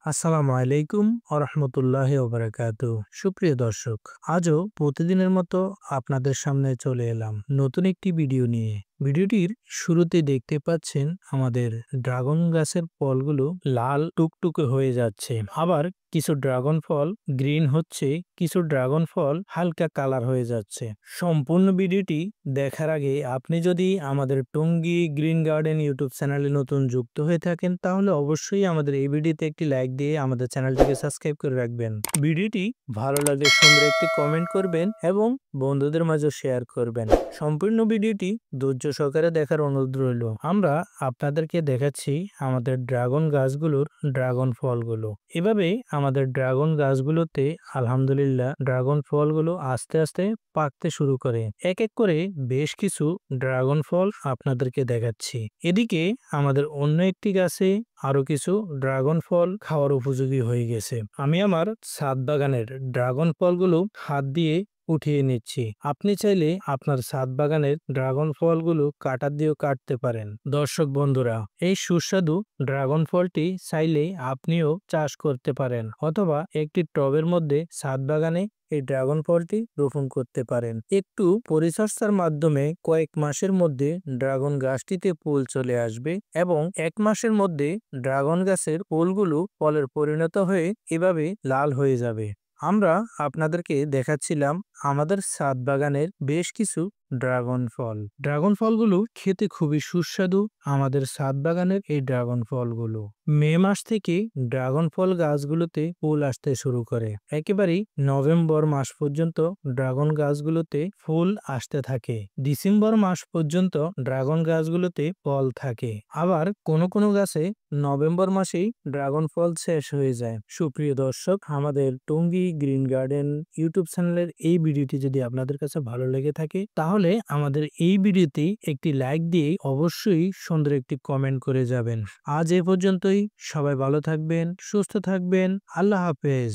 আসসালামু আলাইকুম আরহামতুল্লাহি ওবারাকাতু। সুপ্রিয় দর্শক, আজও প্রতিদিনের মতো আপনাদের সামনে চলে এলাম নতুন একটি ভিডিও নিয়ে। ভিডিওটির শুরুতে দেখতে পাচ্ছেন আমাদের ড্রাগন গাছের ফলগুলো লাল টুকটুকে হয়ে যাচ্ছে, আবার কিছু ড্রাগন ফল গ্রিন হচ্ছে, কিছু ড্রাগন ফল হালকা কালার হয়ে যাচ্ছে। সম্পূর্ণ ভিডিওটি দেখার আগে আপনি যদি আমাদের টঙ্গী গ্রিন গার্ডেন ইউটিউব চ্যানেলে নতুন যুক্ত হয়ে থাকেন, তাহলে অবশ্যই আমাদের এই ভিডিওতে একটি লাইক দিয়ে আমাদের চ্যানেলটিকে সাবস্ক্রাইব করে রাখবেন। ভিডিওটি ভালো লাগলে সুন্দর একটি কমেন্ট করবেন এবং বন্ধুদের মাঝে শেয়ার করবেন। সম্পূর্ণ ভিডিওটি ধৈর্য সহকারে দেখার অনুরোধ রইল। আমরা আপনাদেরকে দেখাচ্ছি আমাদের ড্রাগন গাছগুলোর ড্রাগন ফলগুলো। এভাবে আমাদের ড্রাগন গাছগুলোতে আলহামদুলিল্লাহ ড্রাগন ফলগুলো আস্তে আস্তে পাকতে শুরু করে। এক এক করে বেশ কিছু ড্রাগন ফল আপনাদেরকে দেখাচ্ছি। এদিকে আমাদের অন্য একটি গাছে আরো কিছু ড্রাগন ফল খাওয়ার উপযোগী হয়ে গেছে। আমি আমার ছাদ বাগানের ড্রাগন ফলগুলো হাত দিয়ে উঠিয়ে নিচ্ছি। আপনি চাইলে আপনার ছাদ বাগানের ড্রাগন ফলগুলো কাটার দিয়েও কাটতে পারেন। দর্শক বন্ধুরা, এই সুস্বাদু ড্রাগন ফলটি চাইলে আপনিও চাষ করতে পারেন, অথবা একটি টবের মধ্যে ছাদ বাগানে এই ড্রাগন ফলটি রোপণ করতে পারেন। একটু পরিচর্যার মাধ্যমে কয়েক মাসের মধ্যে ড্রাগন গাছটিতে ফুল চলে আসবে এবং 1 মাসের মধ্যে ড্রাগন গাছের ফুলগুলো ফলের পরিণত হয়ে এভাবে লাল হয়ে যাবে। আমরা আপনাদেরকে দেখাচ্ছিলাম আমাদের ছাদ বাগানের বেশ কিছু ড্রাগন ফল। ড্রাগন ফলগুলো খেতে খুবই সুস্বাদু। আমাদের ছাদ বাগানের এই ড্রাগন ফলগুলো মে মাস থেকে ড্রাগন ফল গাছগুলোতে ফুল আসতে শুরু করে। একেবারেই নভেম্বর মাস পর্যন্ত ড্রাগন গাছগুলোতে ফুল আসতে থাকে। ডিসেম্বর মাস পর্যন্ত ড্রাগন গাছগুলোতে ফল থাকে। আবার কোনো কোনো গাছে নভেম্বর মাসেই ড্রাগন ফল শেষ হয়ে যায়। সুপ্রিয় দর্শক, আমাদের টঙ্গী গ্রিন গার্ডেন ইউটিউব চ্যানেলের এই ভিডিওটি যদি আপনাদের কাছে ভালো লেগে থাকে, তাহলে আমাদের এই ভিডিওতে একটি লাইক দিয়ে অবশ্যই সুন্দর একটি কমেন্ট করে যাবেন। আজ এ পর্যন্তই। সবাই ভালো থাকবেন, সুস্থ থাকবেন। আল্লাহ হাফেজ।